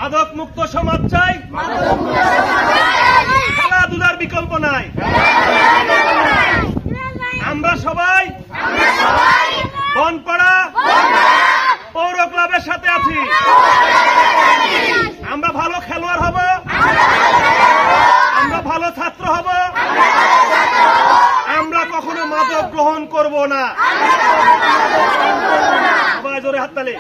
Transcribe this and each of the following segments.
মাদক মুক্ত সমাজ চাই, খেলাধুলার বিকল্প নাই। আমরা সবাই বনপাড়া পৌর ক্লাবের সাথে আছি। আমরা ভালো খেলোয়াড় হব, আমরা ভালো ছাত্র হব, আমরা কখনো মাদক গ্রহণ করব না। সবাই জোরে হাততালি।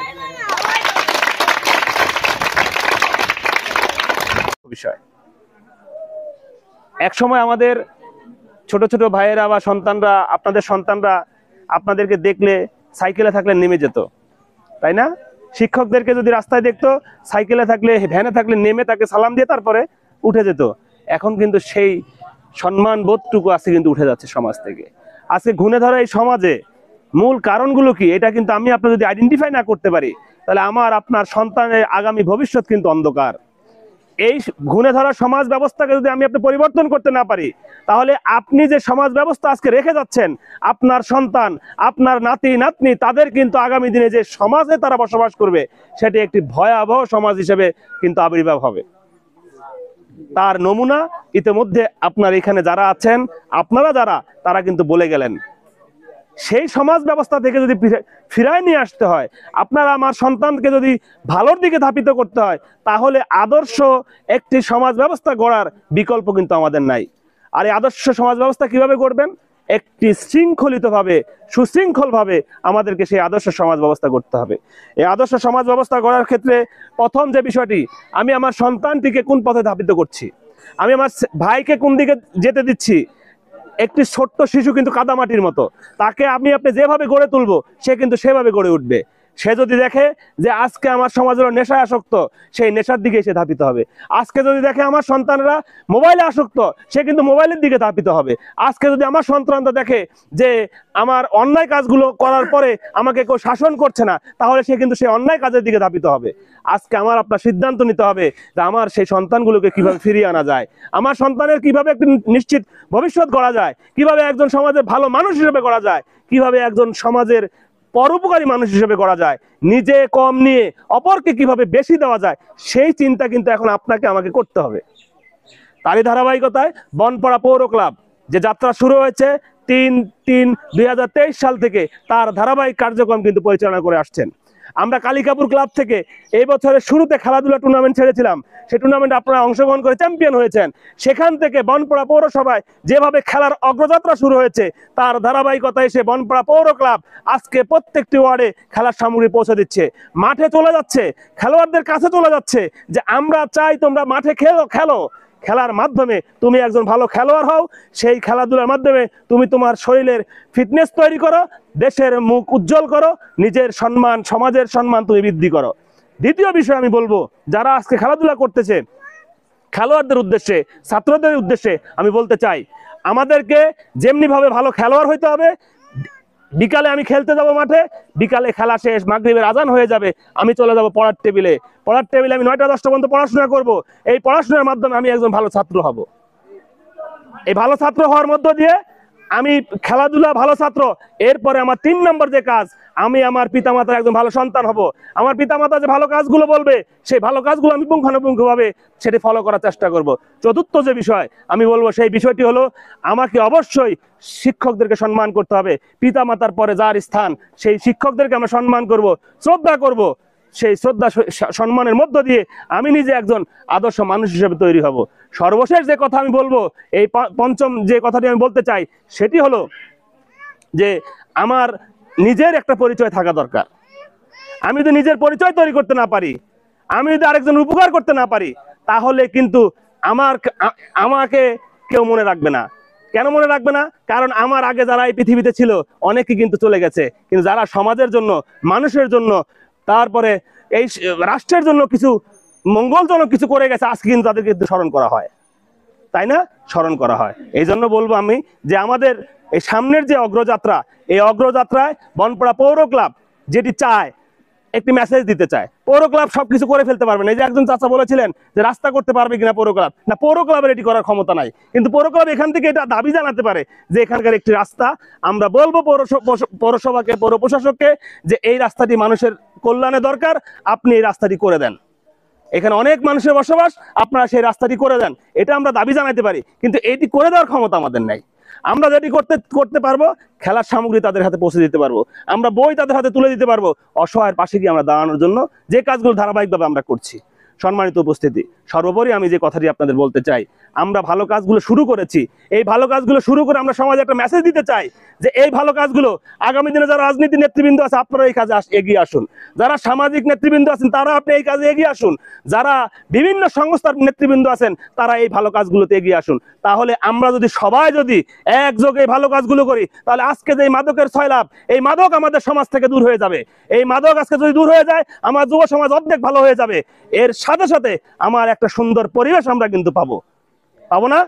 বিষয় এক সময় আমাদের ছোট ছোট ভাইয়েরা বা সন্তানরা, আপনাদের সন্তানরা আপনাদেরকে দেখলে সাইকেলে থাকলে নেমে যেত, তাই না? শিক্ষকদেরকে যদি রাস্তায় দেখতো, সাইকেলে থাকলে ভ্যানে থাকলে নেমে তাকে সালাম দিয়ে তারপরে উঠে যেত। এখন কিন্তু সেই সম্মান বোধটুকু আজকে কিন্তু উঠে যাচ্ছে সমাজ থেকে। আজকে ঘুণে ধরা এই সমাজে মূল কারণগুলো কি, এটা কিন্তু আমি আপনার যদি আইডেন্টিফাই না করতে পারি, তাহলে আমার আপনার সন্তানের আগামী ভবিষ্যৎ কিন্তু অন্ধকার। এই ঘুণে ধরা সমাজ ব্যবস্থাকে যদি আমি আপনি পরিবর্তন করতে না পারি, তাহলে আপনি যে সমাজ ব্যবস্থা আজকে রেখে যাচ্ছেন, আপনার সন্তান, আপনার নাতি নাতনি, তাদের কিন্তু আগামী দিনে যে সমাজে তারা বসবাস করবে, সেটি একটি ভয়াবহ সমাজ হিসেবে কিন্তু আবির্ভাব হবে। তার নমুনা ইতিমধ্যে আপনার এখানে যারা আছেন, আপনারা যারা, তারা কিন্তু বলে গেলেন। সেই সমাজ ব্যবস্থা থেকে যদি ফিরায় নিয়ে আসতে হয়, আপনারা আমার সন্তানকে যদি ভালোর দিকে ধাপিত করতে হয়, তাহলে আদর্শ একটি সমাজ ব্যবস্থা গড়ার বিকল্প কিন্তু আমাদের নাই। আর এই আদর্শ সমাজ ব্যবস্থা কিভাবে গড়বেন? একটি শৃঙ্খলিতভাবে, সুশৃঙ্খলভাবে আমাদেরকে সেই আদর্শ সমাজ ব্যবস্থা করতে হবে। এই আদর্শ সমাজ ব্যবস্থা গড়ার ক্ষেত্রে প্রথম যে বিষয়টি, আমি আমার সন্তানটিকে কোন পথে ধাপিত করছি, আমি আমার ভাইকে কোন দিকে যেতে দিচ্ছি। একটি ছোট্ট শিশু কিন্তু কাদামাটির মতো, তাকে আপনি যেভাবে গড়ে তুলবো, সে কিন্তু সেভাবে গড়ে উঠবে। সে যদি দেখে যে আজকে আমার সমাজ হলো নেশায় আসক্ত, সেই নেশার দিকে সে ধাপিত হবে। আজকে যদি দেখে আমার সন্তানরা মোবাইলে আসক্ত, সে কিন্তু মোবাইলের দিকে ধাপিত হবে। আজকে যদি আমার সন্তানরা দেখে যে আমার অন্যায় কাজগুলো করার পরে আমাকে কেউ শাসন করছে না, তাহলে সে কিন্তু সেই অন্যায় কাজের দিকে ধাপিত হবে। আজকে আমার আপনার সিদ্ধান্ত নিতে হবে যে আমার সেই সন্তানগুলোকে কিভাবে ফিরিয়ে আনা যায়, আমার সন্তানের কিভাবে একটি নিশ্চিত ভবিষ্যৎ গড়া যায়, কিভাবে একজন সমাজের ভালো মানুষ হিসেবে গড়া যায়, কিভাবে একজন সমাজের পরোপকারী মানুষ হিসেবে করা যায়, নিজে কম নিয়ে অপরকে কিভাবে বেশি দেওয়া যায়, সেই চিন্তা কিন্তু এখন আপনাকে আমাকে করতে হবে। তারই ধারাবাহিকতায় বনপাড়া পৌর ক্লাব যে যাত্রা শুরু হয়েছে 3/3/2023 সাল থেকে, তার ধারাবাহিক কার্যক্রম কিন্তু পরিচালনা করে আসছেন। আমরা কালিকাপুর ক্লাব থেকে এই বছরের শুরুতে খেলাধুলা টুর্নামেন্ট ছেড়েছিলাম। সেই টুর্নামেন্টে আপনারা অংশগ্রহণ করে চ্যাম্পিয়ন হয়েছেন। সেখান থেকে বনপাড়া পৌরসভায় যেভাবে খেলার অগ্রযাত্রা শুরু হয়েছে, তার ধারাবাহিকতায় এসে বনপাড়া পৌর ক্লাব আজকে প্রত্যেকটি ওয়ার্ডে খেলার সামগ্রী পৌঁছে দিচ্ছে, মাঠে চলে যাচ্ছে, খেলোয়াড়দের কাছে চলে যাচ্ছে যে আমরা চাই তোমরা মাঠে খেলো। খেলার মাধ্যমে তুমি একজন ভালো খেলোয়াড় হও, সেই খেলাধুলার মাধ্যমে তুমি তোমার শরীরের ফিটনেস তৈরি করো, দেশের মুখ উজ্জ্বল করো, নিজের সম্মান, সমাজের সম্মান তুমি বৃদ্ধি করো। দ্বিতীয় বিষয় আমি বলবো, যারা আজকে খেলাধুলা করতেছে, খেলোয়াড়দের উদ্দেশ্যে, ছাত্রদের উদ্দেশ্যে আমি বলতে চাই, আমাদেরকে যেমনি ভাবে ভালো খেলোয়াড় হইতে হবে। বিকালে আমি খেলতে যাব মাঠে, বিকালে খেলা শেষ, মাগরিবের আজান হয়ে যাবে, আমি চলে যাব পড়ার টেবিলে আমি 9টা-10টা পর্যন্ত পড়াশোনা করব। এই পড়াশোনার মাধ্যমে আমি একজন ভালো ছাত্র হব। এই ভালো ছাত্র হওয়ার মধ্য দিয়ে আমি খেলাধুলা ভালো ছাত্র, এরপরে আমার 3 নম্বর যে কাজ, আমি আমার পিতামাতার একজন ভালো সন্তান হব। আমার পিতামাতা যে ভালো কাজগুলো বলবে, সেই ভালো কাজগুলো আমি পুঙ্খানুপুঙ্খভাবে সেটি ফলো করার চেষ্টা করব। চতুর্থ যে বিষয় আমি বলবো, সেই বিষয়টি হলো আমাকে অবশ্যই শিক্ষকদেরকে সম্মান করতে হবে। পিতামাতার পরে যার স্থান, সেই শিক্ষকদেরকে আমরা সম্মান করব, শ্রদ্ধা করব। সেই শ্রদ্ধা সম্মানের মধ্য দিয়ে আমি নিজে একজন আদর্শ মানুষ হিসেবে তৈরি হব। সর্বশেষ যে কথা আমি বলবো, এই পঞ্চম যে কথাটি আমি বলতে চাই, সেটি হলো যে আমার নিজের একটা পরিচয় থাকা দরকার। আমি যদি নিজের পরিচয় তৈরি করতে না পারি, আমি যদি আরেকজন উপকার করতে না পারি, তাহলে কিন্তু আমাকে কেউ মনে রাখবে না। কেন মনে রাখবে না? কারণ আমার আগে যারা এই পৃথিবীতে ছিল, অনেকে কিন্তু চলে গেছে, কিন্তু যারা সমাজের জন্য, মানুষের জন্য, তারপরে এই রাষ্ট্রের জন্য কিছু মঙ্গলজনক কিছু করে গেছে, আজকে কিন্তু তাদেরকে কিন্তু স্মরণ করা হয়, তাই না? স্মরণ করা হয়। এই জন্য বলবো আমি যে আমাদের এই সামনের যে অগ্রযাত্রা, এই অগ্রযাত্রায় বনপাড়া পৌর ক্লাব যেটি চায়, একটি মেসেজ দিতে চায়। পৌর ক্লাব সবকিছু করে ফেলতে পারবে না। এই যে একজন চাচা বলেছিলেন যে রাস্তা করতে পারবে কিনা পৌর ক্লাব, না, পৌর ক্লাবের এটি করার ক্ষমতা নাই। কিন্তু পৌর ক্লাব এখান থেকে এটা দাবি জানাতে পারে যে এখানকার একটি রাস্তা, আমরা বলবো পৌরসভাকে, পৌর প্রশাসককে যে এই রাস্তাটি মানুষের কল্যাণে দরকার, আপনি এই রাস্তাটি করে দেন। এখানে অনেক মানুষের বসবাস, আপনারা সেই রাস্তাটি করে দেন, এটা আমরা দাবি জানাতে পারি, কিন্তু এটি করে দেওয়ার ক্ষমতা আমাদের নাই। আমরা যেটি করতে পারবো, খেলার সামগ্রী তাদের হাতে পৌঁছে দিতে পারবো, আমরা বই তাদের হাতে তুলে দিতে পারবো, অসহায়ের পাশে গিয়ে আমরা দাঁড়ানোর জন্য যে কাজগুলো ধারাবাহিকভাবে আমরা করছি। সম্মানিত উপস্থিতি, সর্বোপরি আমি যে কথাটি আপনাদের বলতে চাই, আমরা ভালো কাজগুলো শুরু করেছি, এই ভালো কাজগুলো শুরু করে আমরা সমাজে একটা মেসেজ দিতে চাই যে এই ভালো কাজগুলো আগামী দিনে যারা রাজনীতি নেতৃবৃন্দ আছে আপনারা এই কাজে এগিয়ে আসুন, যারা সামাজিক নেতৃবৃন্দ আছেন তারা আপনি এই কাজে এগিয়ে আসুন, যারা বিভিন্ন সংস্থার নেতৃবৃন্দ আছেন তারা এই ভালো কাজগুলোতে এগিয়ে আসুন। তাহলে আমরা যদি সবাই একযোগে এই ভালো কাজগুলো করি, তাহলে আজকে যে মাদকের সয়লাভ, এই মাদক আমাদের সমাজ থেকে দূর হয়ে যাবে। এই মাদক আজকে যদি দূর হয়ে যায়, আমার যুব সমাজ অর্ধেক ভালো হয়ে যাবে। এর সাথে সাথে আমার একটা সুন্দর পরিবেশ আমরা কিন্তু পাবো না?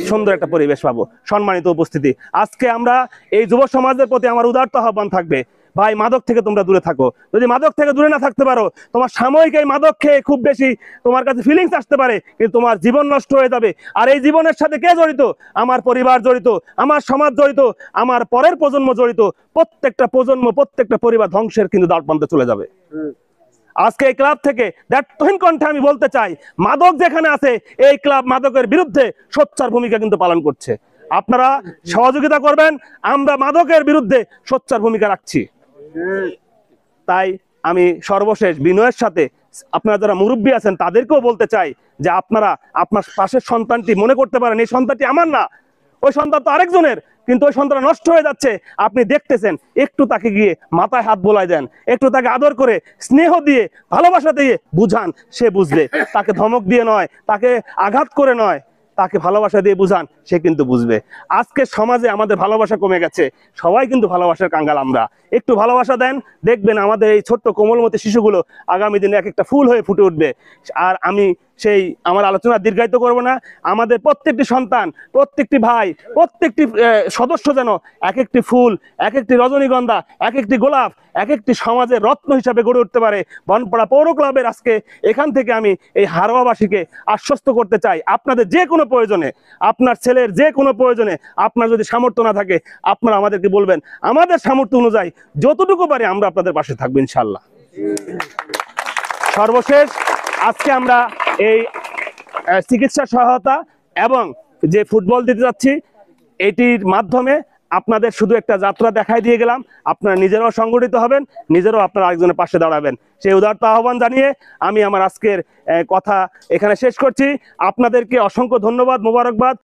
সুন্দর একটা পরিবেশ পাবো। সম্মানিত উপস্থিতি, আজকে আমরা এই যুব সমাজের প্রতি আমার উদারত আহ্বান থাকবে, ভাই মাদক থেকে তোমরা দূরে থাকো। যদি মাদক থেকে দূরে না থাকতে পারো, তোমার সাময়িক এই মাদক খেয়ে খুব বেশি তোমার কাছে ফিলিংস আসতে পারে, কিন্তু তোমার জীবন নষ্ট হয়ে যাবে। আর এই জীবনের সাথে কে জড়িত? আমার পরিবার জড়িত, আমার সমাজ জড়িত, আমার পরের প্রজন্ম জড়িত। প্রত্যেকটা প্রজন্ম, প্রত্যেকটা পরিবার ধ্বংসের কিন্তু দ্বারপ্রান্তে চলে যাবে। আজকে এই ক্লাব থেকে দ্ব্যর্থহীন কণ্ঠে আমি বলতে চাই, মাদক যেখানে আছে এই ক্লাব মাদকের বিরুদ্ধে সোচ্চার ভূমিকা কিন্তু পালন করছে। আপনারা সহযোগিতা করবেন, আমরা মাদকের বিরুদ্ধে সোচ্চার ভূমিকা রাখছি। তাই আমি সর্বশেষ বিনয়ের সাথে আপনারা যারা মুরব্বী আছেন তাদেরকেও বলতে চাই যে আপনারা আপনার পাশের সন্তানটি মনে করতে পারেন এই সন্তানটি আমার না, ওই সন্তান তো আরেকজনের, কিন্তু ওই সন্তান নষ্ট হয়ে যাচ্ছে, আপনি দেখতেছেন, একটু তাকে গিয়ে মাথায় হাত বোলাই দেন, একটু তাকে আদর করে স্নেহ দিয়ে ভালোবাসা দিয়ে বুঝান, সে বুঝবে। তাকে ধমক দিয়ে নয়, তাকে আঘাত করে নয়, তাকে ভালোবাসা দিয়ে বুঝান, সে কিন্তু বুঝবে। আজকে সমাজে আমাদের ভালোবাসা কমে গেছে, সবাই কিন্তু ভালোবাসার কাঙ্গাল। আমরা একটু ভালোবাসা দেন, দেখবেন আমাদের এই ছোট্ট কোমলমতি শিশুগুলো আগামী দিনে এক একটা ফুল হয়ে ফুটে উঠবে। আর আমি আমার আলোচনা দীর্ঘায়িত করব না। আমাদের প্রত্যেকটি সন্তান, প্রত্যেকটি ভাই, প্রত্যেকটি সদস্য যেন এক একটি ফুল, এক একটি রজনীগন্ধা, এক একটি গোলাপ, এক একটি সমাজের রত্ন হিসাবে গড়ে উঠতে পারে। বনপাড়া পৌর ক্লাবের আজকে এখান থেকে আমি এই হারোয়াবাসীকে আশ্বস্ত করতে চাই, আপনাদের যে কোনো প্রয়োজনে, আপনার ছেলের যে কোনো প্রয়োজনে আপনার যদি সামর্থ্য না থাকে, আপনারা আমাদেরকে বলবেন, আমাদের সামর্থ্য অনুযায়ী যতটুকু পারে আমরা আপনাদের পাশে থাকবো ইনশাল্লাহ। সর্বশেষ আজকে আমরা এই চিকিৎসা সহায়তা এবং যে ফুটবল দিতে যাচ্ছি, এটির মাধ্যমে আপনাদের শুধু একটা যাত্রা দেখাই দিয়ে গেলাম, আপনারা নিজেরাও সংগঠিত হবেন, নিজেরাও আপনারা আরেকজনের পাশে দাঁড়াবেন। সেই উদারতা আহ্বান জানিয়ে আমি আমার আজকের কথা এখানে শেষ করছি। আপনাদেরকে অসংখ্য ধন্যবাদ, মোবারকবাদ।